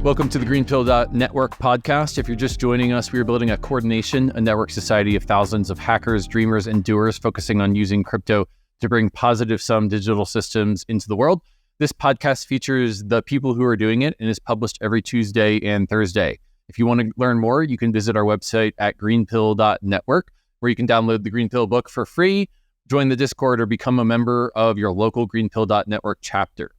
Welcome to the GreenPilled Network podcast. If you're just joining us, we are building a coordination, a network society of thousands of hackers, dreamers, and doers focusing on using crypto to bring positive sum digital systems into the world. This podcast features the people who are doing it and is published every Tuesday and Thursday. If you want to learn more, you can visit our website at greenpilled.network, where you can download the GreenPilled Book for free, join the Discord, or become a member of your local GreenPilled.network chapter.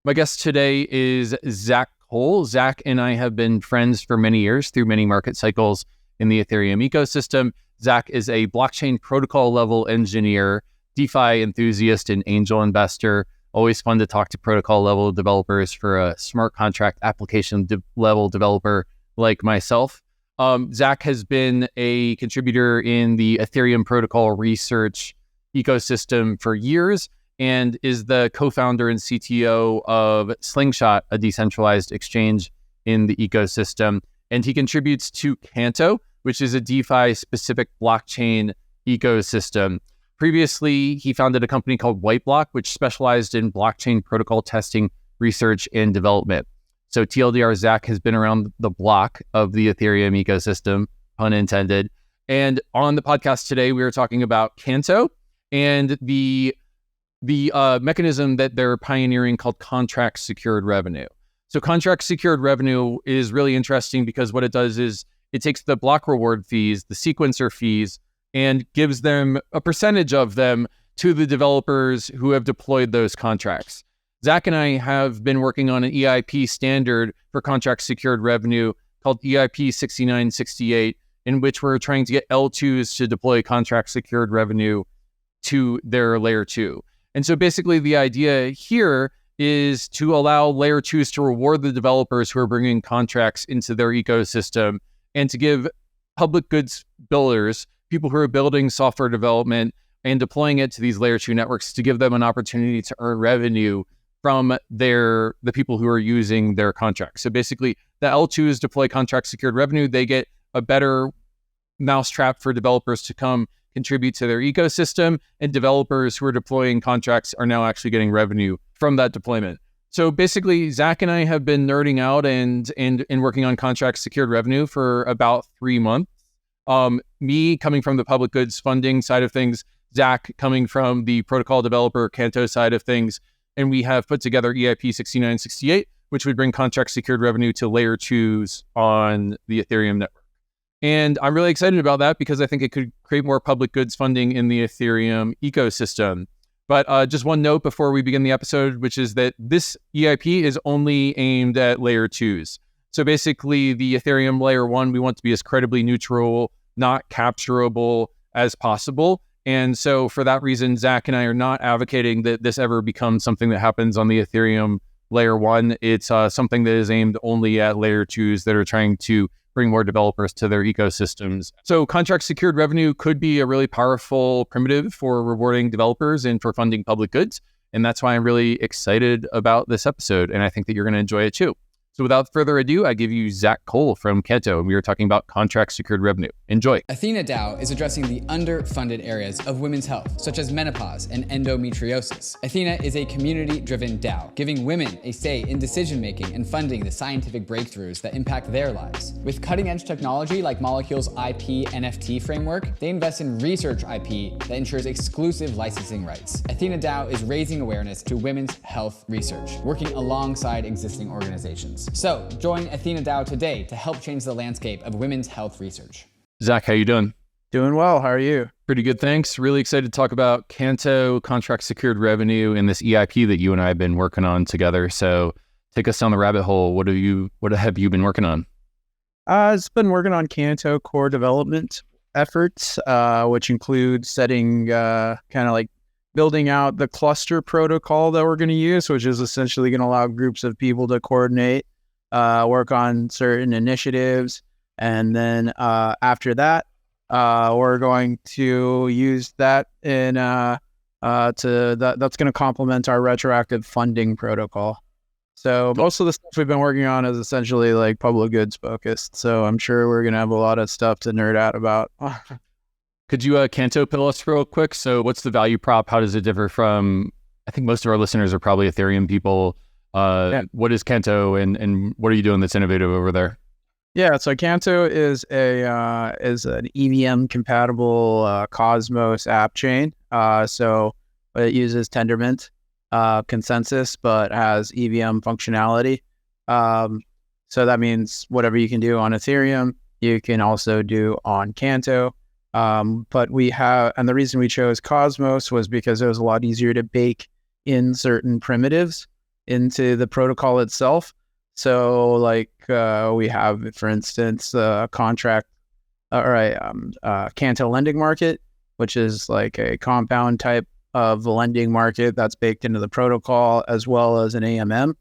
My guest today is Zak Cole. Zak and I have been friends for many years through many market cycles in the Ethereum ecosystem. Zak is a blockchain protocol level engineer, DeFi enthusiast, and angel investor. Always fun to talk to protocol level developers for a smart contract application level developer like myself. Zak has been a contributor in the Ethereum protocol research ecosystem for years and is the co-founder and CTO of Slingshot, a decentralized exchange in the ecosystem. And he contributes to Canto, which is a DeFi-specific blockchain ecosystem. Previously, he founded a company called Whiteblock, which specialized in blockchain protocol testing, research, and development. So TLDR, Zak has been around the block of the Ethereum ecosystem, pun intended. And on the podcast today, we are talking about Canto and the mechanism that they're pioneering called contract secured revenue. So contract secured revenue is really interesting because what it does is it takes the block reward fees, the sequencer fees, and gives them a percentage of them to the developers who have deployed those contracts. Zak and I have been working on an EIP standard for contract secured revenue called EIP-6968, in which we're trying to get L2s to deploy contract secured revenue to their layer 2. And so basically the idea here is to allow layer 2s to reward the developers who are bringing contracts into their ecosystem and to give public goods builders, people who are building software development and deploying it to these layer 2 networks, to give them an opportunity to earn revenue from the people who are using their contracts. So basically the L2s deploy contract secured revenue. They get a better mousetrap for developers to come contribute to their ecosystem, and developers who are deploying contracts are now actually getting revenue from that deployment. So basically, Zak and I have been nerding out and working on contract secured revenue for about 3 months. Me coming from the public goods funding side of things, Zak coming from the protocol developer Canto side of things, and we have put together EIP-6968, which would bring contract secured revenue to layer 2s on the Ethereum network. And I'm really excited about that because I think it could create more public goods funding in the Ethereum ecosystem. But just one note before we begin the episode, which is that this EIP is only aimed at layer 2s. So basically the Ethereum layer 1, we want to be as credibly neutral, not capturable as possible. And so for that reason, Zak and I are not advocating that this ever becomes something that happens on the Ethereum layer 1. It's something that is aimed only at layer 2s that are trying to bring more developers to their ecosystems. So contract secured revenue could be a really powerful primitive for rewarding developers and for funding public goods. And that's why I'm really excited about this episode. And I think that you're going to enjoy it too. So without further ado, I give you Zak Cole from Canto, and we are talking about contract secured revenue. Enjoy. ATHENA DAO is addressing the underfunded areas of women's health, such as menopause and endometriosis. ATHENA is a community-driven DAO, giving women a say in decision-making and funding the scientific breakthroughs that impact their lives. With cutting-edge technology like Molecule's IP NFT framework, they invest in research IP that ensures exclusive licensing rights. ATHENA DAO is raising awareness to women's health research, working alongside existing organizations. So join ATHENA DAO today to help change the landscape of women's health research. Zak, how you doing? Doing well. How are you? Pretty good, thanks. Really excited to talk about Canto, contract secured revenue, and this EIP that you and I have been working on together. So take us down the rabbit hole. What have you been working on? I've been working on Canto core development efforts, which include setting kind of like building out the cluster protocol that we're going to use, which is essentially going to allow groups of people to coordinate, work on certain initiatives. And then after that, we're going to use that in that's going to complement our retroactive funding protocol. So most of the stuff we've been working on is essentially like public goods focused. So I'm sure we're going to have a lot of stuff to nerd out about. Could you Canto pill us real quick? So what's the value prop? How does it differ from, I think most of our listeners are probably Ethereum people. What is Canto and what are you doing that's innovative over there? Yeah, so Canto is an EVM compatible Cosmos app chain. So it uses Tendermint consensus, but has EVM functionality. So that means whatever you can do on Ethereum, you can also do on Canto. But and the reason we chose Cosmos was because it was a lot easier to bake in certain primitives into the protocol itself. So like we have, for instance, a contract Canto lending market, which is like a compound type of lending market that's baked into the protocol, as well as an AMM.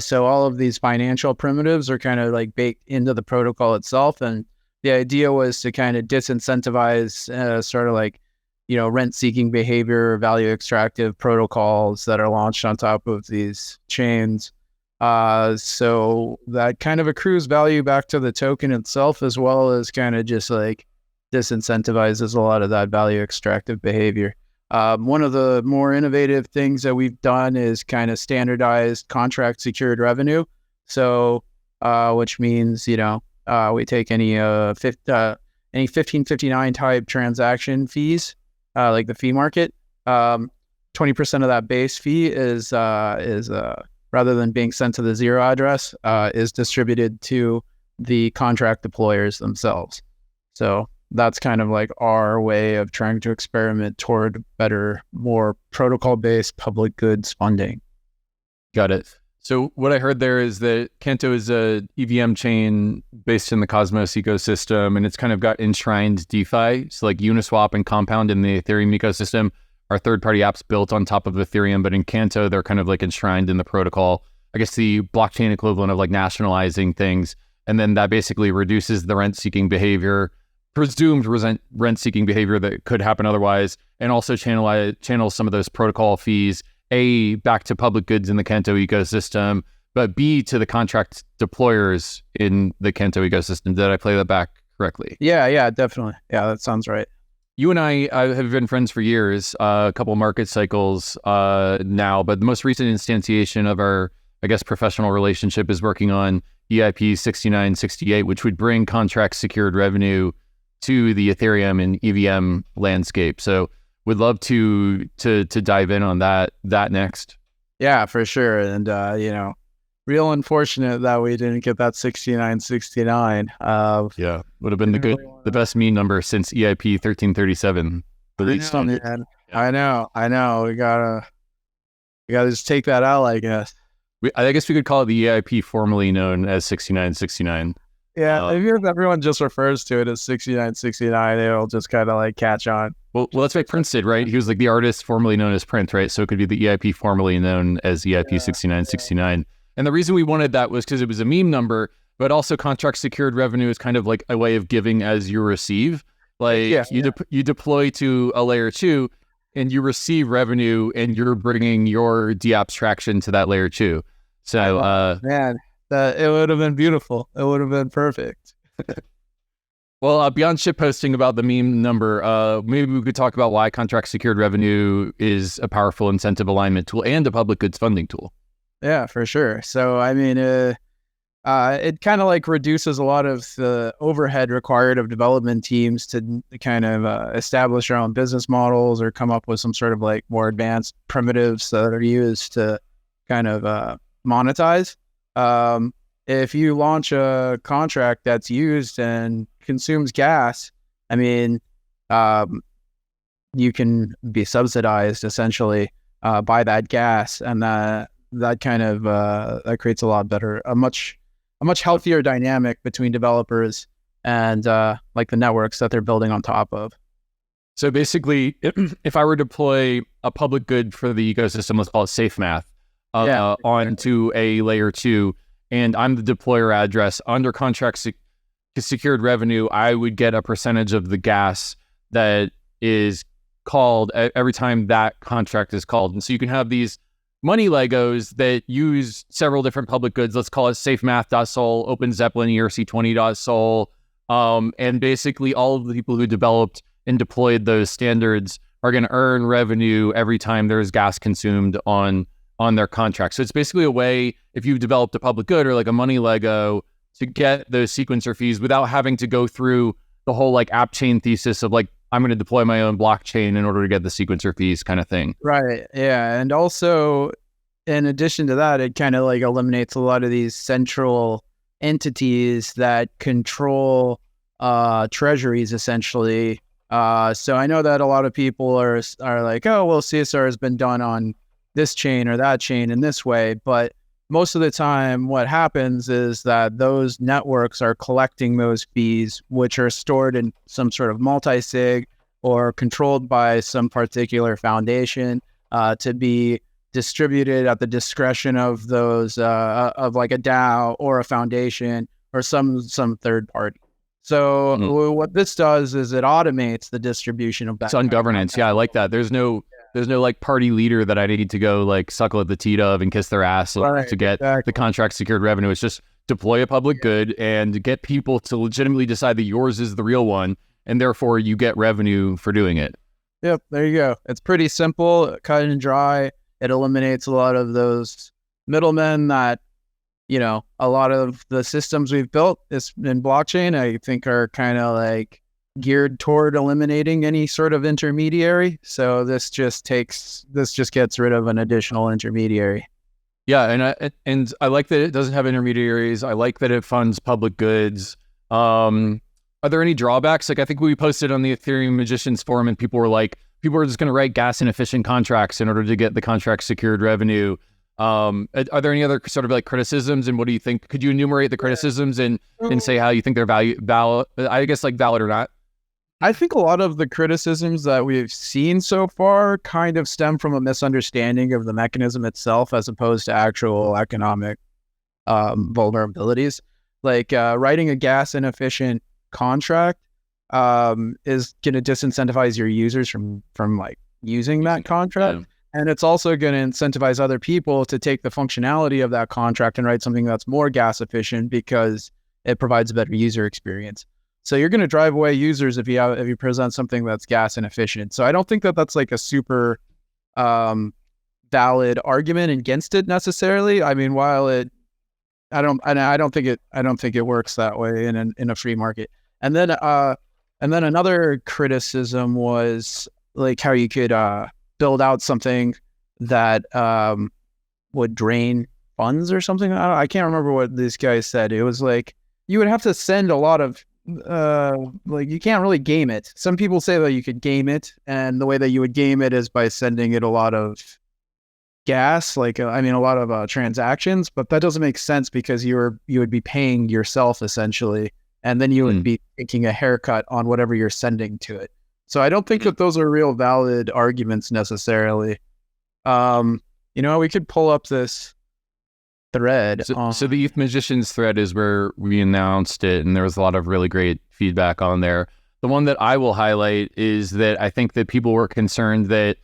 So all of these financial primitives are kind of like baked into the protocol itself. And the idea was to kind of disincentivize sort of like, rent-seeking behavior, value extractive protocols that are launched on top of these chains. So that kind of accrues value back to the token itself, as well as kind of just like disincentivizes a lot of that value extractive behavior. One of the more innovative things that we've done is kind of standardized contract secured revenue. So, which means, we take any 1559 type transaction fees, like the fee market. 20% of that base fee is rather than being sent to the zero address, is distributed to the contract deployers themselves. So that's kind of like our way of trying to experiment toward better, more protocol-based public goods funding. Got it. So what I heard there is that Canto is a EVM chain based in the Cosmos ecosystem, and it's kind of got enshrined DeFi. So like Uniswap and Compound in the Ethereum ecosystem are third-party apps built on top of Ethereum, but in Canto, they're kind of like enshrined in the protocol. I guess the blockchain equivalent of like nationalizing things. And then that basically reduces the rent-seeking behavior, presumed rent-seeking behavior that could happen otherwise, and also channels some of those protocol fees, A, back to public goods in the Canto ecosystem, but B, to the contract deployers in the Canto ecosystem. Did I play that back correctly? Yeah, definitely. Yeah, that sounds right. You and I have been friends for years, a couple market cycles now, but the most recent instantiation of our, I guess, professional relationship is working on EIP-6968, which would bring contract secured revenue to the Ethereum and EVM landscape. So would love to dive in on that the Yeah, for sure. And, real unfortunate that we didn't get that 6969. Yeah, would have been the best meme number since EIP 1337. I know. We gotta just take that out, I guess. I guess we could call it the EIP formerly known as 6969. Yeah, if everyone just refers to it as 6969, it'll just kind of like catch on. Well, that's what Prince did, right? He was like the artist formerly known as Prince, right? So it could be the EIP formerly known as EIP 6969. And the reason we wanted that was because it was a meme number, but also contract secured revenue is kind of like a way of giving as you receive. Like you deploy to a layer 2 and you receive revenue and you're bringing your de-abstraction to that layer 2. So, man, it would have been beautiful. It would have been perfect. Well, beyond shitposting about the meme number, maybe we could talk about why contract secured revenue is a powerful incentive alignment tool and a public goods funding tool. Yeah, for sure. So, I mean, it kind of like reduces a lot of the overhead required of development teams to kind of establish their own business models or come up with some sort of like more advanced primitives that are used to kind of monetize. If you launch a contract that's used and consumes gas, I mean, you can be subsidized essentially by that gas, and that kind of that creates a lot better, a much healthier dynamic between developers and like the networks that they're building on top of. So basically, if I were to deploy a public good for the ecosystem, let's call it safe math, onto a layer 2, and I'm the deployer address under contract secured revenue, I would get a percentage of the gas that is called every time that contract is called. And so you can have these money Legos that use several different public goods. Let's call it SafeMath.Sol, Open Zeppelin, ERC20.Sol. And basically all of the people who developed and deployed those standards are going to earn revenue every time there's gas consumed on on their contract. So it's basically a way, if you've developed a public good or like a money Lego, to get those sequencer fees without having to go through the whole like app chain thesis of like, I'm going to deploy my own blockchain in order to get the sequencer fees kind of thing. Right. Yeah. And also, in addition to that, it kind of like eliminates a lot of these central entities that control treasuries essentially. So I know that a lot of people are like, oh, well, CSR has been done on this chain or that chain in this way. But most of the time, what happens is that those networks are collecting those fees, which are stored in some sort of multi-sig or controlled by some particular foundation to be distributed at the discretion of those of like a DAO or a foundation or some third party. So what this does is it automates the distribution of that. It's on governance. Yeah, I like that. There's no like party leader that I need to go like suckle at the teat of and kiss their ass to get the contract secured revenue. It's just deploy a public good and get people to legitimately decide that yours is the real one, and therefore you get revenue for doing it. Yep, there you go. It's pretty simple, cut and dry. It eliminates a lot of those middlemen that, you know, a lot of the systems we've built in blockchain, I think, are kind of like geared toward eliminating any sort of intermediary. So this just gets rid of an additional intermediary. Yeah, and I like that it doesn't have intermediaries. I like that it funds public goods. Are there any drawbacks? Like, I think we posted on the Ethereum Magicians forum, and people are just going to write gas inefficient contracts in order to get the contract secured revenue. Are there any other sort of like criticisms, and what do you think? Could you enumerate the criticisms and say how you think they're valid? I guess like valid or not. I think a lot of the criticisms that we've seen so far kind of stem from a misunderstanding of the mechanism itself, as opposed to actual economic vulnerabilities. Like writing a gas inefficient contract is going to disincentivize your users from like using that contract. Yeah. And it's also going to incentivize other people to take the functionality of that contract and write something that's more gas efficient because it provides a better user experience. So you're going to drive away users if you present something that's gas inefficient. So I don't think that that's like a super valid argument against it necessarily. I mean, while I don't think it works that way in a free market. And then another criticism was like how you could build out something that would drain funds or something. I can't remember what this guy said. It was like you would have to send a lot of like you can't really game it. Some people say that you could game it, and the way that you would game it is by sending it a lot of gas, like a lot of transactions. But that doesn't make sense because you would be paying yourself essentially, and then you would be taking a haircut on whatever you're sending to it. So I don't think that those are real valid arguments necessarily. We could pull up this thread. So the ETH Magicians thread is where we announced it, and there was a lot of really great feedback on there. The one that I will highlight is that I think that people were concerned that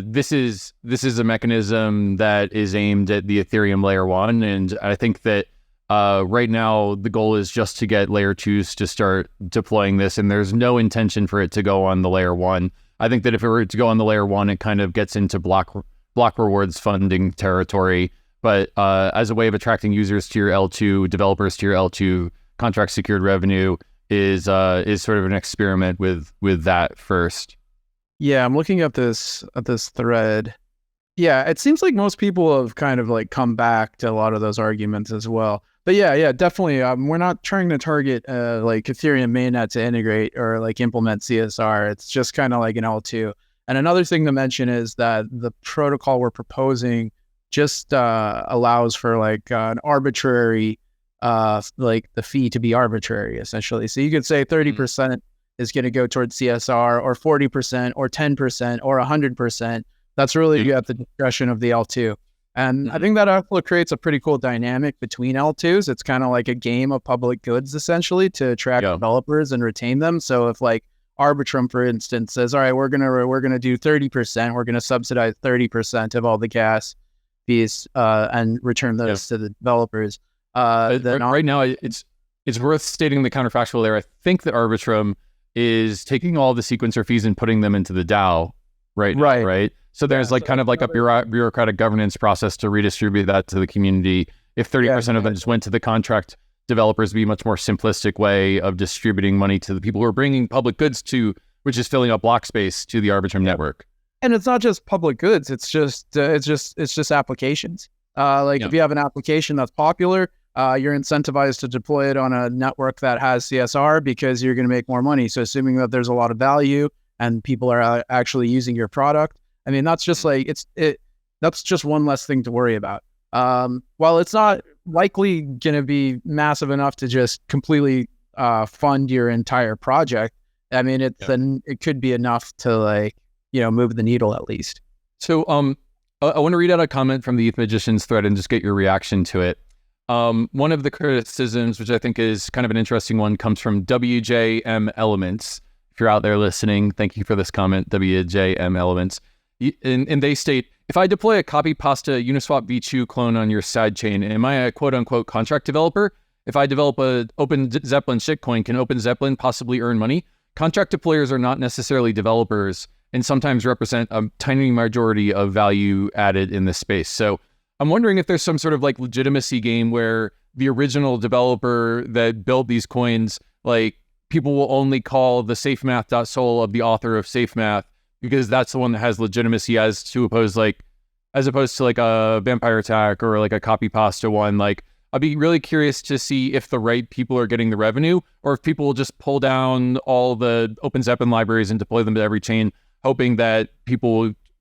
this is a mechanism that is aimed at the Ethereum layer 1, and I think that right now the goal is just to get layer 2s to start deploying this, and there's no intention for it to go on the layer 1. I think that if it were to go on the layer 1, it kind of gets into block rewards funding territory. But as a way of attracting users to your L2, developers to your L2, contract secured revenue is sort of an experiment with that first. Yeah, I'm looking at this thread. Yeah, it seems like most people have kind of like come back to a lot of those arguments as well. But yeah, definitely. We're not trying to target like Ethereum mainnet to integrate or like implement CSR. It's just kind of like an L2. And another thing to mention is that the protocol we're proposing just allows for like an arbitrary, like the fee to be arbitrary, essentially. So you could say 30% is going to go towards CSR, or 40%, or 10%, or 100%. That's really at the discretion of the L2. And I think that also creates a pretty cool dynamic between L2s. It's kind of like a game of public goods, essentially, to attract developers and retain them. So if like Arbitrum, for instance, says, all right, we're gonna do 30%, we're gonna subsidize 30% of all the gas fees and return those to the developers. Right now, it's worth stating the counterfactual there. I think that Arbitrum is taking all the sequencer fees and putting them into the DAO right. So there's like kind of like a bureaucratic governance process to redistribute that to the community. If 30% of them just went to the contract developers, be a much more simplistic way of distributing money to the people who are bringing public goods to, which is filling up block space to the Arbitrum network. And it's not just public goods; it's just applications. If you have an application that's popular, you're incentivized to deploy it on a network that has CSR because you're going to make more money. So assuming that there's a lot of value and people are actually using your product, I mean, that's just like that's just one less thing to worry about. While it's not likely going to be massive enough to just completely fund your entire project, I mean, it could be enough to move the needle at least. So I want to read out a comment from the ETH Magicians thread and just get your reaction to it. One of the criticisms, which I think is kind of an interesting one, comes from WJM Elements. If you're out there listening, thank you for this comment, WJM Elements. And they state, if I deploy a copy pasta Uniswap V2 clone on your sidechain, am I a quote unquote contract developer? If I develop a Open Zeppelin shitcoin, can Open Zeppelin possibly earn money? Contract deployers are not necessarily developers and sometimes represent a tiny majority of value added in this space. So I'm wondering if there's some sort of like legitimacy game where the original developer that built these coins, like people will only call the safemath.sol of the author of SafeMath because that's the one that has legitimacy as opposed to like a Vampire Attack or like a copy pasta one. Like I'd be really curious to see if the right people are getting the revenue or if people will just pull down all the Open Zeppelin libraries and deploy them to every chain, hoping that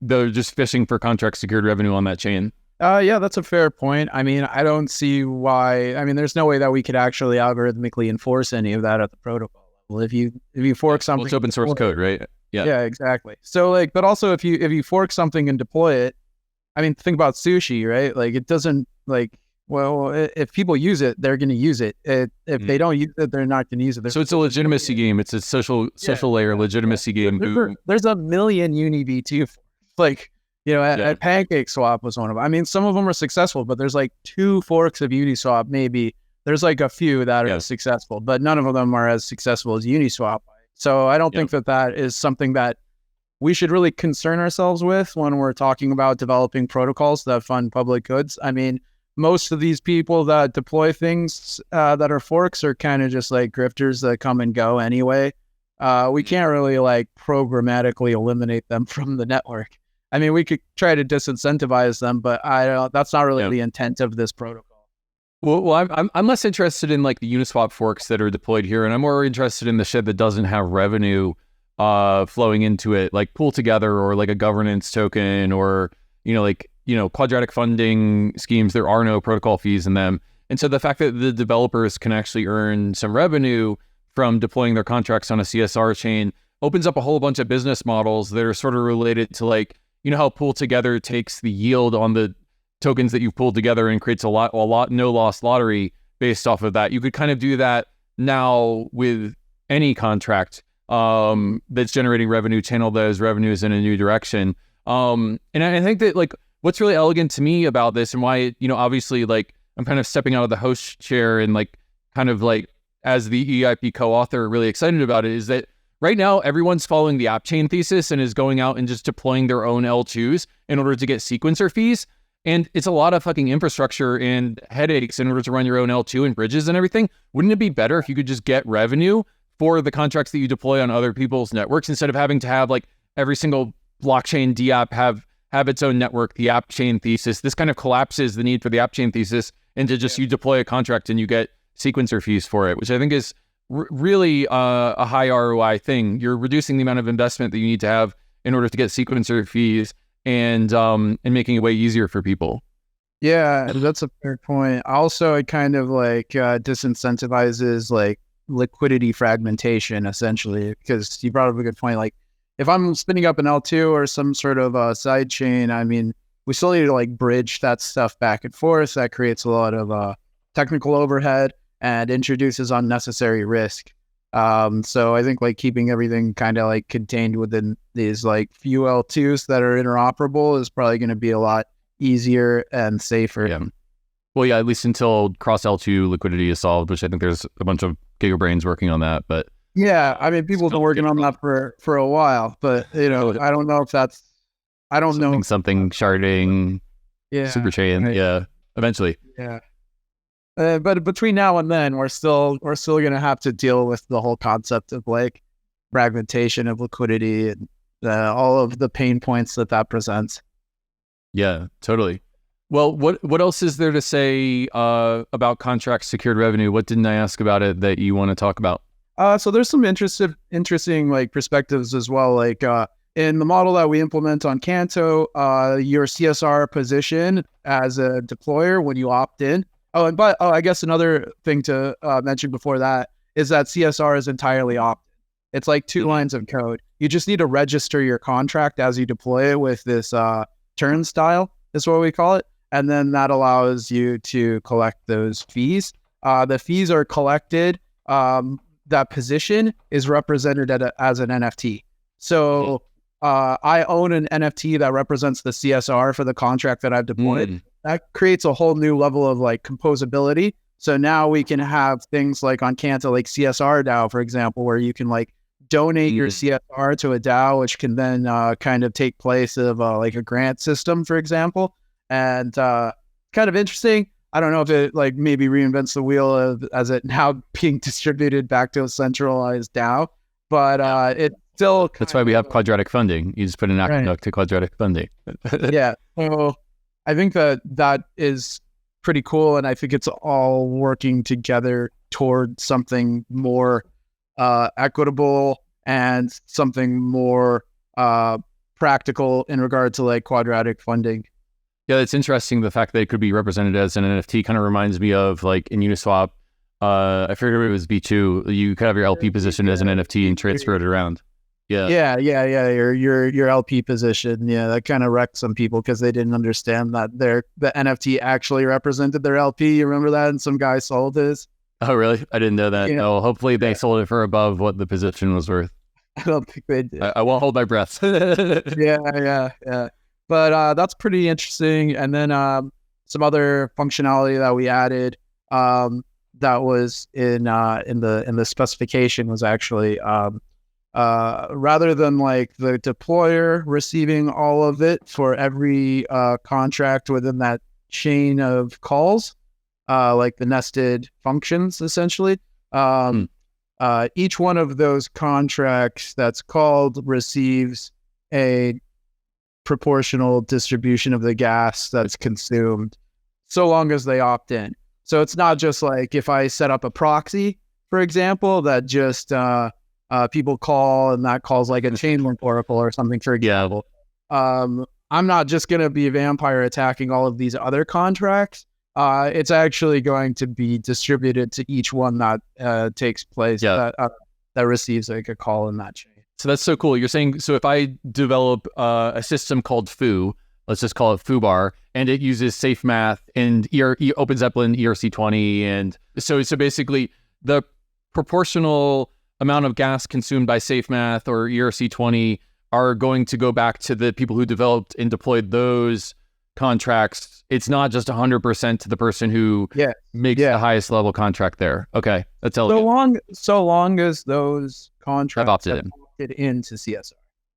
they're just fishing for contract secured revenue on that chain. Yeah, that's a fair point. I mean, I don't see why. I mean, there's no way that we could actually algorithmically enforce any of that at the protocol level. If you fork something, it's open source code, right? Yeah, exactly. So but also if you fork something and deploy it, I mean, think about sushi, right? Like it doesn't if people use it, they're going to use it. If they don't use it, they're not going to use it. So it's a legitimacy game. It's a social layer legitimacy game. There's a million UniV2 at PancakeSwap was one of them. I mean, some of them are successful, but there's like 2 forks of Uniswap. Maybe there's like a few that are successful, but none of them are as successful as Uniswap. So I don't think that is something that we should really concern ourselves with when we're talking about developing protocols that fund public goods. I mean, most of these people that deploy things that are forks are kind of just like grifters that come and go anyway. We can't really like programmatically eliminate them from the network. I mean, we could try to disincentivize them, but that's not really the intent of this protocol. Well, I'm less interested in like the Uniswap forks that are deployed here, and I'm more interested in the shit that doesn't have revenue flowing into it, like Pool Together or like a governance token or quadratic funding schemes. There are no protocol fees in them, and so the fact that the developers can actually earn some revenue from deploying their contracts on a CSR chain opens up a whole bunch of business models that are sort of related to like how Pool Together takes the yield on the tokens that you've pulled together and creates a lot no loss lottery based off of that. You could kind of do that now with any contract that's generating revenue, channel those revenues in a new direction. And I think that like what's really elegant to me about this and why, obviously like I'm kind of stepping out of the host chair and like kind of like as the EIP co-author really excited about it is that right now everyone's following the app chain thesis and is going out and just deploying their own L2s in order to get sequencer fees. And it's a lot of fucking infrastructure and headaches in order to run your own L2 and bridges and everything. Wouldn't it be better if you could just get revenue for the contracts that you deploy on other people's networks instead of having to have like every single blockchain DApp have its own network, the app chain thesis? This kind of collapses the need for the app chain thesis into just you deploy a contract and you get sequencer fees for it, which I think is really a high ROI thing. You're reducing the amount of investment that you need to have in order to get sequencer fees and making it way easier for people. Yeah, that's a fair point. Also, it kind of like disincentivizes like liquidity fragmentation essentially, because you brought up a good point. Like if I'm spinning up an L2 or some sort of side chain, I mean, we still need to like bridge that stuff back and forth. That creates a lot of technical overhead and introduces unnecessary risk. So I think like keeping everything kind of like contained within these like few L2s that are interoperable is probably going to be a lot easier and safer. Yeah. Well, yeah, at least until cross L2 liquidity is solved, which I think there's a bunch of gigabrains working on that. But yeah, I mean, people have been working on that for a while, but I don't know if that's I don't know. Something sharding, super chain. Right. Yeah, eventually. Yeah. But between now and then, we're still going to have to deal with the whole concept of like fragmentation of liquidity and all of the pain points that presents. Yeah, totally. Well, what else is there to say about contract secured revenue? What didn't I ask about it that you want to talk about? So there's some interesting like perspectives as well. Like in the model that we implement on Canto, your CSR position as a deployer when you opt in. I guess another thing to mention before that is that CSR is entirely opt-in. It's like 2 lines of code. You just need to register your contract as you deploy it with this turnstile, is what we call it. And then that allows you to collect those fees. The fees are collected. That position is represented as an NFT. So I own an NFT that represents the CSR for the contract that I've deployed. That creates a whole new level of like composability. So now we can have things like on Canto, like CSR DAO, for example, where you can like donate your CSR to a DAO, which can then kind of take place of like a grant system, for example. And kind of interesting. I don't know if it like maybe reinvents the wheel as it now being distributed back to a centralized DAO, but it still. That's why we have quadratic funding. You just put an aqueduct to quadratic funding. Yeah. So I think that is pretty cool. And I think it's all working together toward something more equitable and something more practical in regard to like quadratic funding. Yeah, it's interesting. The fact that it could be represented as an NFT kind of reminds me of like in Uniswap. I figured it was B2. You could have your LP position as an NFT and transfer it around. Yeah. Your LP position. Yeah, that kind of wrecked some people because they didn't understand that the NFT actually represented their LP. You remember that? And some guy sold his. Oh, really? I didn't know that. Yeah. Oh, hopefully they sold it for above what the position was worth. I don't think they did. I won't hold my breath. Yeah. But that's pretty interesting. And then some other functionality that we added that was in the specification was actually rather than like the deployer receiving all of it for every contract within that chain of calls, like the nested functions, essentially. Each one of those contracts that's called receives a proportional distribution of the gas that's consumed, so long as they opt in. So it's not just like if I set up a proxy, for example, that just people call and that calls like a chain link oracle or something, for example. I'm not just going to be a vampire attacking all of these other contracts. It's actually going to be distributed to each one that takes place, that receives like a call in that chain. So that's so cool. You're saying, so if I develop a system called Foo, let's just call it FooBar, and it uses Safe Math and Open Zeppelin ERC20, and so basically the proportional amount of gas consumed by Safe Math or ERC20 are going to go back to the people who developed and deployed those contracts. It's not just 100% to the person who makes the highest level contract there. Okay, that's elegant. So long as those contracts have opted into CSR.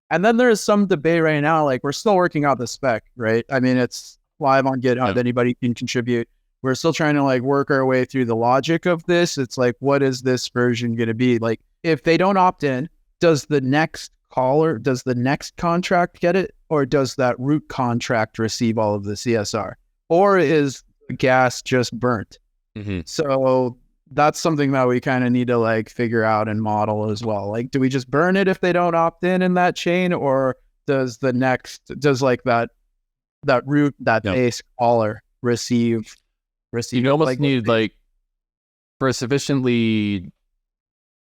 And then there's some debate right now, like we're still working out the spec, right? I mean, it's live on GitHub. Anybody can contribute. We're still trying to like work our way through the logic of this. It's like, what is this version going to be? Like, if they don't opt in, does the next contract get it? Or does that root contract receive all of the CSR? Or is the gas just burnt? So that's something that we kind of need to like figure out and model as well. Like, do we just burn it if they don't opt in that chain? Or does like that root, that base caller receive? You almost need like for a sufficiently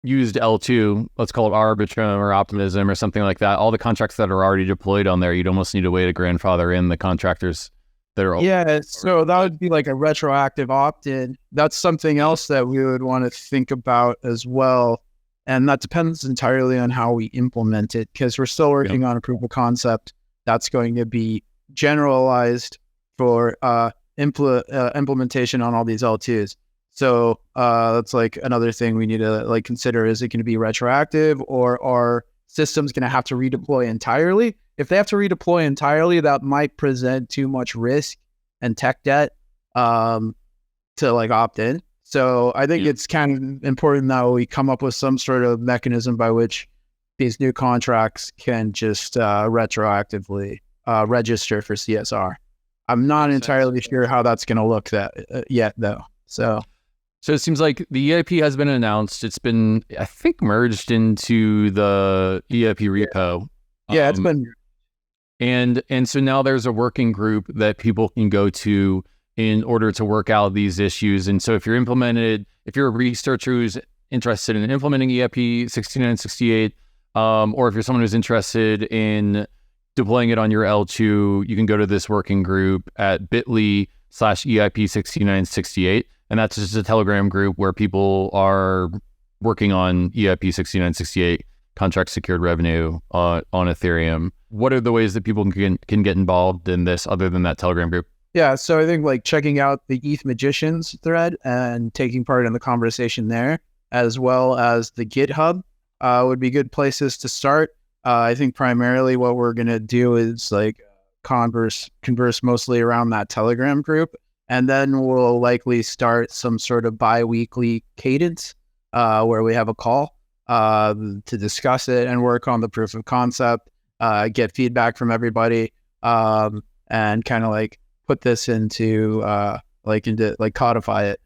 used L2, let's call it Arbitrum or Optimism or something like that, all the contracts that are already deployed on there, you'd almost need a way to grandfather in the contractors that are so that would be like a retroactive opt-in. That's something else that we would want to think about as well, and that depends entirely on how we implement it, because we're still working on a proof of concept that's going to be generalized for implementation on all these L2s. So that's like another thing we need to like consider. Is it going to be retroactive, or are systems going to have to redeploy entirely? if they have to redeploy entirely, that might present too much risk and tech debt to like opt in. So I think it's kind of important that we come up with some sort of mechanism by which these new contracts can just retroactively register for CSR. I'm not entirely sure how that's going to look yet, though. So it seems like the EIP has been announced. It's been, I think, merged into the EIP repo. Yeah, it's been. And so now there's a working group that people can go to in order to work out these issues. And so if you're a researcher who's interested in implementing EIP-6968, or if you're someone who's interested in deploying it on your L2, you can go to this working group at bit.ly/EIP-6968. And that's just a Telegram group where people are working on EIP-6968 contract secured revenue on Ethereum. What are the ways that people can get involved in this other than that Telegram group? Yeah, so I think like checking out the ETH Magicians thread and taking part in the conversation there, as well as the GitHub, would be good places to start. I think primarily what we're going to do is like converse mostly around that Telegram group. And then we'll likely start some sort of bi-weekly cadence where we have a call to discuss it and work on the proof of concept, get feedback from everybody, and kind of like put this into codify it.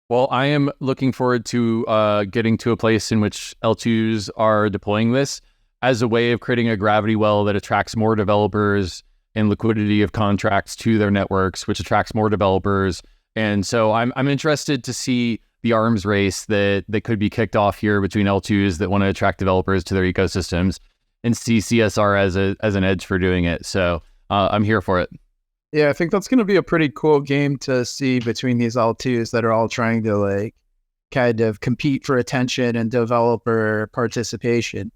Well, I am looking forward to getting to a place in which L2s are deploying this as a way of creating a gravity well that attracts more developers and liquidity of contracts to their networks, which attracts more developers. And so I'm interested to see the arms race that could be kicked off here between L2s that want to attract developers to their ecosystems and see CSR as an edge for doing it. So I'm here for it. Yeah, I think that's going to be a pretty cool game to see between these L2s that are all trying to like kind of compete for attention and developer participation.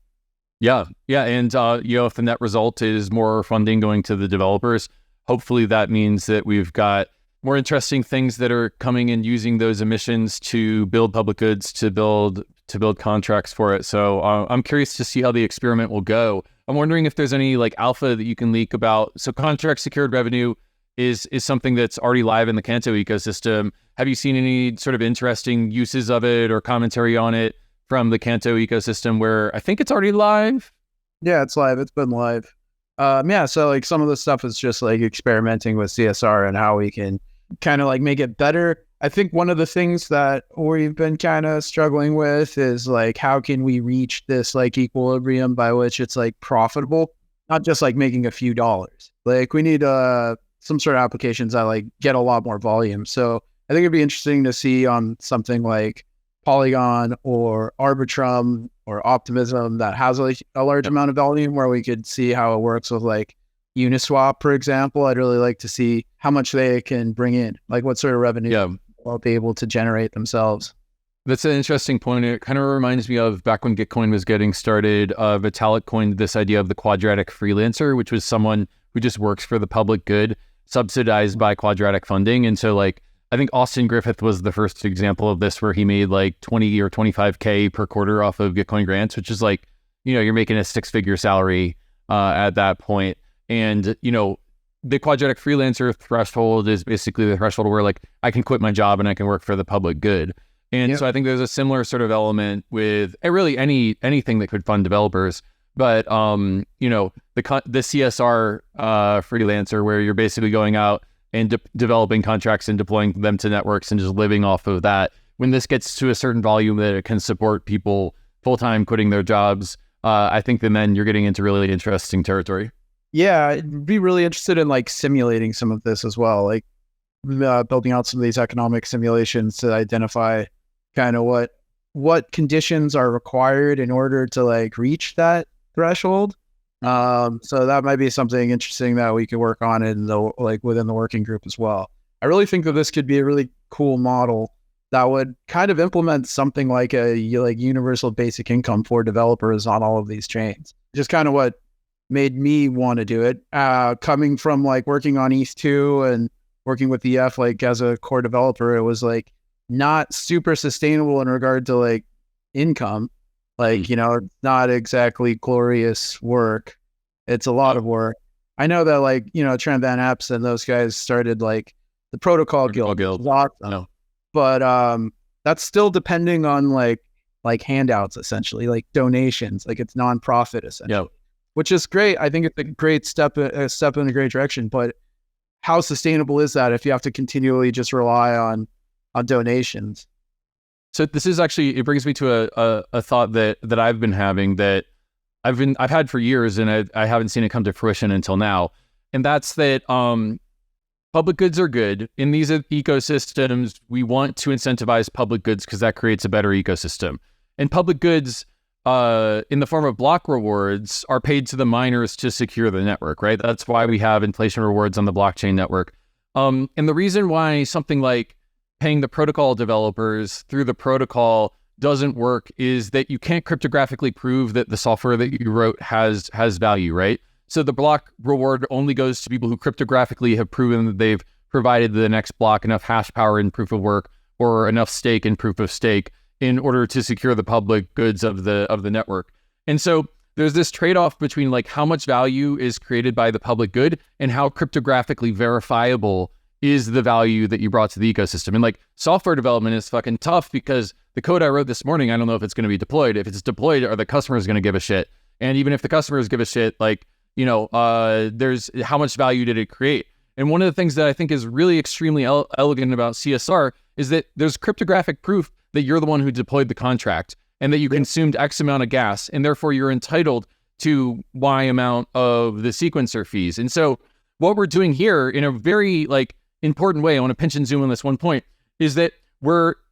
Yeah. And, if the net result is more funding going to the developers, hopefully that means that we've got more interesting things that are coming and using those emissions to build public goods, to build contracts for it. So I'm curious to see how the experiment will go. I'm wondering if there's any like alpha that you can leak about. So contract secured revenue is something that's already live in the Canto ecosystem. Have you seen any sort of interesting uses of it or commentary on it from the Canto ecosystem where I think it's already live? Yeah, it's live. It's been live. So like some of the stuff is just like experimenting with CSR and how we can kind of like make it better. I think one of the things that we've been kind of struggling with is like, how can we reach this like equilibrium by which it's like profitable, not just like making a few dollars. Like we need some sort of applications that like get a lot more volume. So I think it'd be interesting to see on something like Polygon or Arbitrum or Optimism that has like a large amount of volume where we could see how it works with like Uniswap, for example. I'd really like to see how much they can bring in, like what sort of revenue they'll be able to generate themselves. That's an interesting point. It kind of reminds me of back when Gitcoin was getting started. Vitalik coined this idea of the Quadratic freelancer, which was someone who just works for the public good, subsidized by Quadratic funding. And so like, I think Austin Griffith was the first example of this where he made like 20 or 25K per quarter off of Gitcoin grants, which is like, you're making a 6-figure salary at that point. And, the Quadratic freelancer threshold is basically the threshold where like I can quit my job and I can work for the public good. And so I think there's a similar sort of element with really anything that could fund developers. But, the CSR freelancer where you're basically going out and developing contracts and deploying them to networks and just living off of that. When this gets to a certain volume that it can support people full-time quitting their jobs, I think then you're getting into really interesting territory. Yeah, I'd be really interested in like simulating some of this as well, like building out some of these economic simulations to identify kind of what conditions are required in order to like reach that threshold. So that might be something interesting that we could work on within the working group as well. I really think that this could be a really cool model that would kind of implement something like a universal basic income for developers on all of these chains. Just kind of what made me want to do it. Coming from like working on ETH2 and working with EF like as a core developer, it was like not super sustainable in regard to like income. Like, not exactly glorious work. It's a lot of work. I know that like, Trent Van Epps and those guys started like the Protocol Guild. Which is awesome. No. But that's still depending on like handouts, essentially, like donations. Like it's nonprofit essentially, which is great. I think it's a great step in a great direction. But how sustainable is that if you have to continually just rely on donations? So this is actually, it brings me to a thought that I've been having that I've had for years, and I haven't seen it come to fruition until now. And that's that public goods are good. In these ecosystems, we want to incentivize public goods because that creates a better ecosystem. And public goods in the form of block rewards are paid to the miners to secure the network, right? That's why we have inflation rewards on the blockchain network. And the reason why something like paying the protocol developers through the protocol doesn't work is that you can't cryptographically prove that the software that you wrote has value, right? So the block reward only goes to people who cryptographically have proven that they've provided the next block enough hash power in proof of work or enough stake in proof of stake in order to secure the public goods of the network. And so there's this trade-off between like how much value is created by the public good and how cryptographically verifiable is the value that you brought to the ecosystem. And like software development is fucking tough because the code I wrote this morning, I don't know if it's going to be deployed. If it's deployed, are the customers going to give a shit? And even if the customers give a shit, like, there's how much value did it create? And one of the things that I think is really extremely elegant about CSR is that there's cryptographic proof that you're the one who deployed the contract and that you consumed X amount of gas, and therefore you're entitled to Y amount of the sequencer fees. And so what we're doing here in a very like important way, I want to pinch and zoom on this one point, is that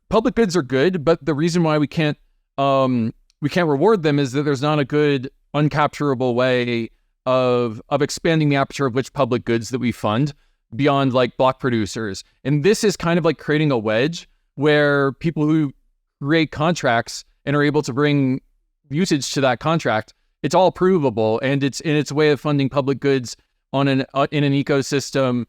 public goods are good, but the reason why we can't reward them is that there's not a good uncapturable way of expanding the aperture of which public goods that we fund beyond like block producers. And this is kind of like creating a wedge where people who create contracts and are able to bring usage to that contract, it's all provable, and it's a way of funding public goods in an ecosystem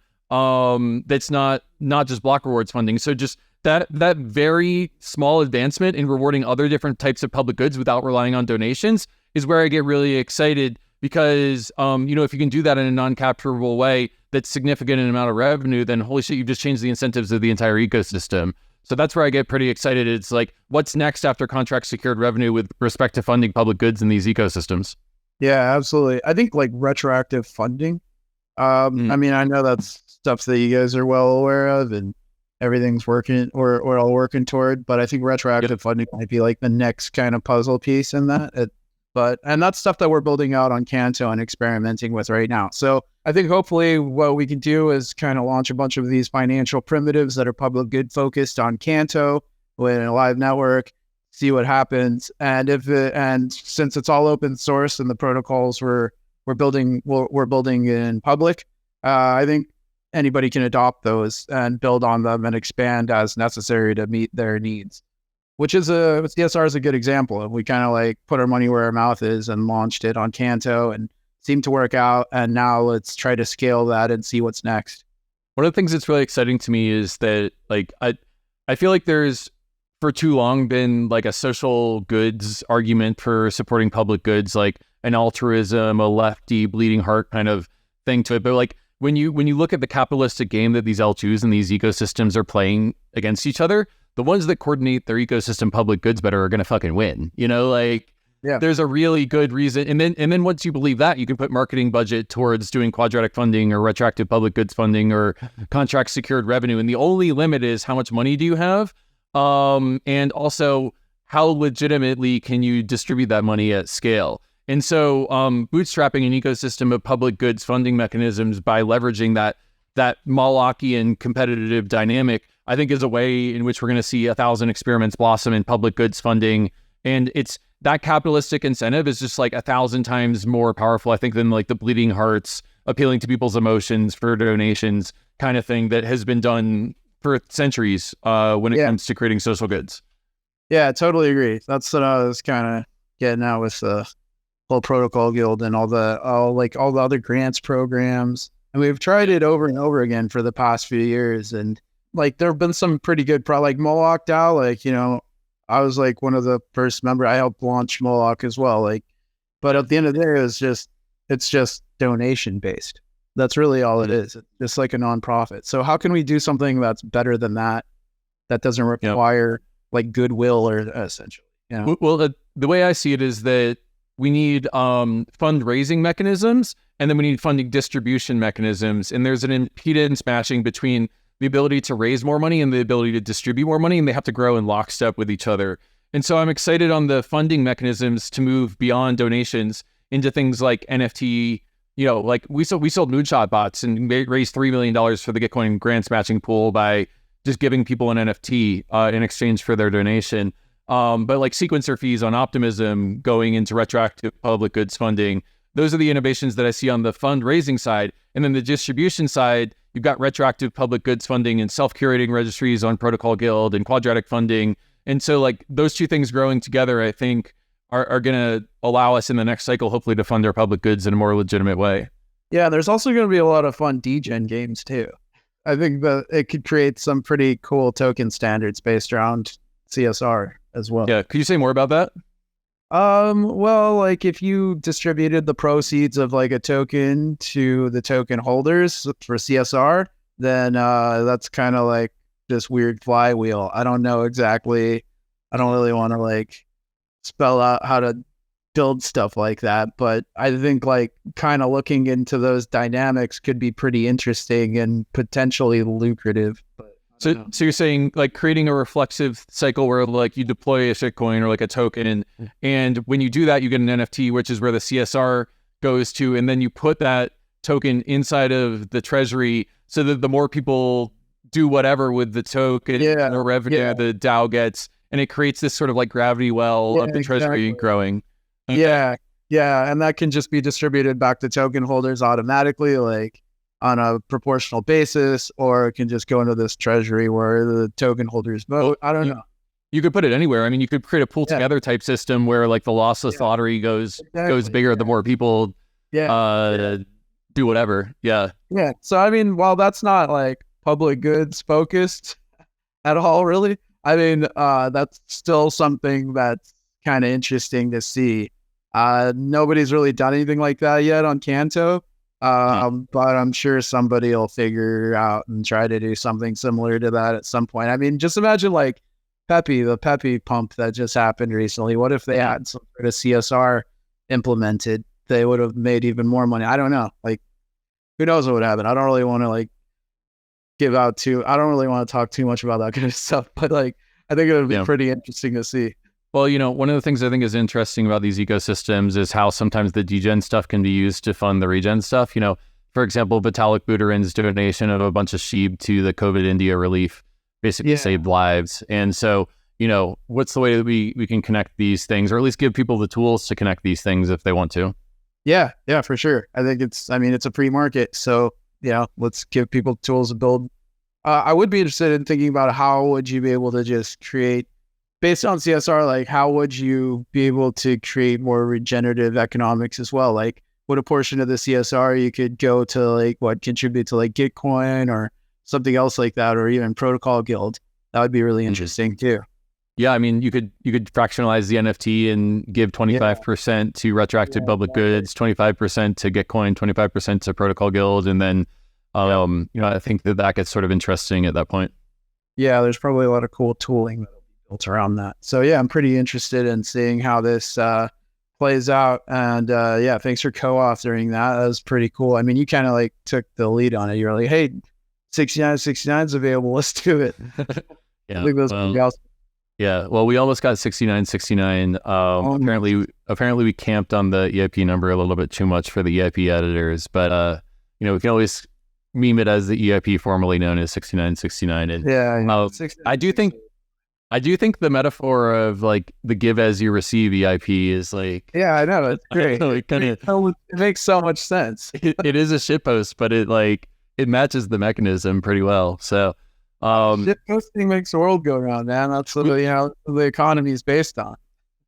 that's not just block rewards funding. So just that very small advancement in rewarding other different types of public goods without relying on donations is where I get really excited, because if you can do that in a non-capturable way that's significant in amount of revenue, then holy shit, you've just changed the incentives of the entire ecosystem. So that's where I get pretty excited. It's like, what's next after contract secured revenue with respect to funding public goods in these ecosystems? Yeah, absolutely. I think like retroactive funding. I mean, I know that's stuff that you guys are well aware of and everything's working or all working toward, but I think retroactive funding might be like the next kind of puzzle piece in that. And that's stuff that we're building out on Canto and experimenting with right now. So I think hopefully what we can do is kind of launch a bunch of these financial primitives that are public good focused on Canto with a live network, see what happens. And since it's all open source and the protocols we're building in public, I think anybody can adopt those and build on them and expand as necessary to meet their needs. CSR is a good example. We kind of like put our money where our mouth is and launched it on Canto and seemed to work out. And now let's try to scale that and see what's next. One of the things that's really exciting to me is that like I feel like there's for too long been like a social goods argument for supporting public goods, like an altruism, a lefty bleeding heart kind of thing to it. But like when you look at the capitalistic game that these L2s and these ecosystems are playing against each other, the ones that coordinate their ecosystem public goods better are going to fucking win. There's a really good reason. And then once you believe that, you can put marketing budget towards doing quadratic funding or retroactive public goods funding or contract secured revenue. And the only limit is how much money do you have? And also how legitimately can you distribute that money at scale? And so bootstrapping an ecosystem of public goods funding mechanisms by leveraging that Molochian competitive dynamic, I think is a way in which we're going to see 1,000 experiments blossom in public goods funding. And it's that capitalistic incentive is just like 1,000 times more powerful, I think, than like the bleeding hearts, appealing to people's emotions for donations kind of thing that has been done for centuries when it comes to creating social goods. Yeah, I totally agree. That's what I was kind of getting at with the whole Protocol Guild and all the other grants programs. And we've tried it over and over again for the past few years. And like, there have been some pretty good like Moloch DAO, like, I was like one of the first members. I helped launch Moloch as well. Like, but at the end of the day, it was just it's just donation based. That's really all it is. It's just like a nonprofit. So how can we do something that's better than that, that doesn't require like goodwill or essentially, you know? Well, the way I see it is that we need fundraising mechanisms, and then we need funding distribution mechanisms. And there's an impedance matching between the ability to raise more money and the ability to distribute more money, and they have to grow in lockstep with each other. And so I'm excited on the funding mechanisms to move beyond donations into things like NFT. You know, like we sold moonshot bots and raised $3 million for the Gitcoin grants matching pool by just giving people an NFT in exchange for their donation. But like sequencer fees on Optimism going into retroactive public goods funding, those are the innovations that I see on the fundraising side. And then the distribution side, you've got retroactive public goods funding and self-curating registries on Protocol Guild and Quadratic funding. And so like those two things growing together, I think are going to allow us in the next cycle, hopefully, to fund our public goods in a more legitimate way. Yeah, there's also going to be a lot of fun degen games too. I think that it could create some pretty cool token standards based around CSR as well. Yeah, could you say more about that? Well, like if you distributed the proceeds of like a token to the token holders for CSR, then that's kind of like this weird flywheel. I don't know exactly. I don't really want to like spell out how to build stuff like that, but I think like kind of looking into those dynamics could be pretty interesting and potentially lucrative. But so you're saying like creating a reflexive cycle where like you deploy a shitcoin or like a token, and when you do that, you get an NFT, which is where the CSR goes to, and then you put that token inside of the treasury so that the more people do whatever with the token, the revenue the DAO gets, and it creates this sort of like gravity well of the treasury growing. Okay. Yeah, and that can just be distributed back to token holders automatically, like on a proportional basis, or it can just go into this treasury where the token holders vote. I don't know. You could put it anywhere. I mean, you could create a pool together type system where like the lossless lottery goes bigger the more people do whatever. Yeah. So I mean, while that's not like public goods focused at all, really, I mean, that's still something that's kind of interesting to see. Nobody's really done anything like that yet on Canto, but I'm sure somebody will figure out and try to do something similar to that at some point. I mean, just imagine like the Peppy pump that just happened recently. What if they had some sort of CSR implemented? They would have made even more money. I don't know. Like, who knows what would happen? I don't really want to like I don't really want to talk too much about that kind of stuff, but like, I think it would be pretty interesting to see. Well, you know, one of the things I think is interesting about these ecosystems is how sometimes the degen stuff can be used to fund the regen stuff. You know, for example, Vitalik Buterin's donation of a bunch of sheep to the COVID India relief basically saved lives. And so, you know, what's the way that we can connect these things, or at least give people the tools to connect these things if they want to? Yeah, for sure. I think it's a free market. So, let's give people tools to build. I would be interested in thinking about how would you be able to just create, based on CSR, like how would you be able to create more regenerative economics as well? Like what a portion of the CSR you could go to like contribute to like Gitcoin or something else like that, or even Protocol Guild. That would be really interesting too. Yeah, I mean, you could fractionalize the NFT and give 25% to retroactive public goods, 25% to Gitcoin, 25% to Protocol Guild, and then I think that gets sort of interesting at that point. Yeah, there's probably a lot of cool tooling that'll be built around that. So yeah, I'm pretty interested in seeing how this plays out. And thanks for co-authoring that. That was pretty cool. I mean, you kind of like took the lead on it. You're like, hey, 6969 is available. Let's do it. Yeah. I think that's pretty awesome. Yeah, well, we almost got 6969. Apparently we camped on the EIP number a little bit too much for the EIP editors, but we can always meme it as the EIP formerly known as 6969. And I do think the metaphor of like the give as you receive EIP is like, yeah, I know, it's great. It makes so much sense. It is a shitpost, but it matches the mechanism pretty well. So. Shitposting makes the world go around, man. That's what the economy is based on.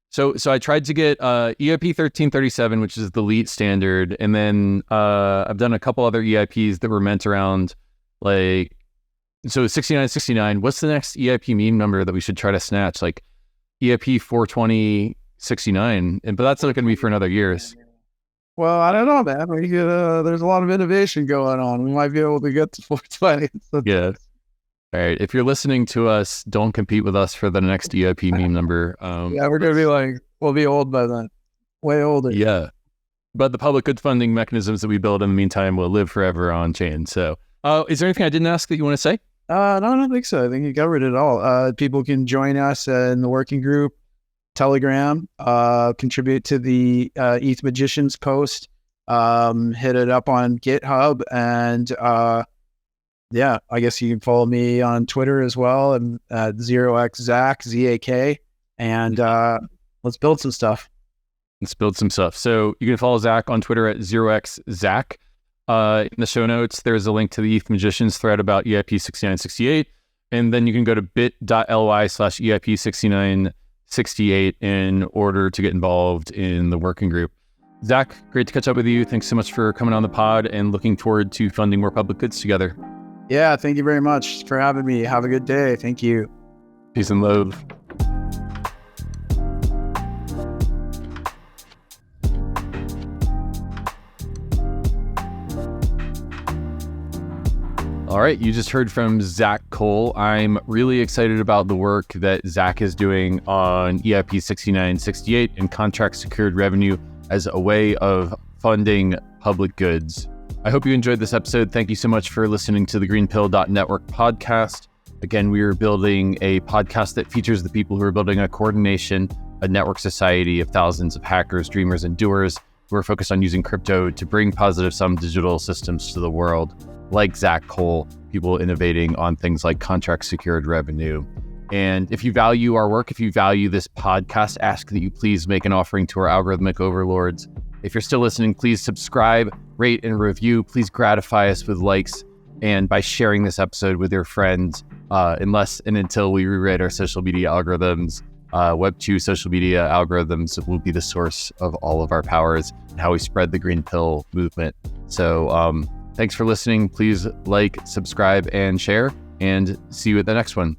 So I tried to get EIP-1337, which is the LEET standard, and then I've done a couple other EIPs that were meant around like 6969. What's the next EIP meme number that we should try to snatch? Like EIP 42069, but that's not going to be for another years. Well, I don't know, man. There's a lot of innovation going on. We might be able to get to 420. Yeah. All right. If you're listening to us, don't compete with us for the next EIP meme number. Yeah, we're going to be we'll be old by then. Way older. Yeah. But the public good funding mechanisms that we build in the meantime will live forever on chain. So is there anything I didn't ask that you want to say? No, I don't think so. I think you covered it all. People can join us in the working group, Telegram, contribute to the ETH Magicians post, hit it up on GitHub, and yeah, I guess you can follow me on Twitter as well, and at 0xZak, Z-A-K, and let's build some stuff. Let's build some stuff. So you can follow Zak on Twitter at 0xZak. In the show notes, there's a link to the ETH Magicians thread about EIP-6968, and then you can go to bit.ly/EIP-6968 in order to get involved in the working group. Zak, great to catch up with you. Thanks so much for coming on the pod, and looking forward to funding more public goods together. Yeah, thank you very much for having me. Have a good day. Thank you. Peace and love. All right, you just heard from Zak Cole. I'm really excited about the work that Zak is doing on EIP-6968 and contract secured revenue as a way of funding public goods. I hope you enjoyed this episode. Thank you so much for listening to the GreenPilled.network podcast. Again, we are building a podcast that features the people who are building a coordination, a network society of thousands of hackers, dreamers, and doers who are focused on using crypto to bring positive sum digital systems to the world, like Zak Cole, people innovating on things like contract secured revenue. And if you value our work, if you value this podcast, ask that you please make an offering to our algorithmic overlords. If you're still listening, please subscribe, rate, and review. Please gratify us with likes and by sharing this episode with your friends, unless and until we rewrite our social media algorithms. Web2 social media algorithms will be the source of all of our powers and how we spread the green pill movement. So thanks for listening. Please like, subscribe, and share, and see you at the next one.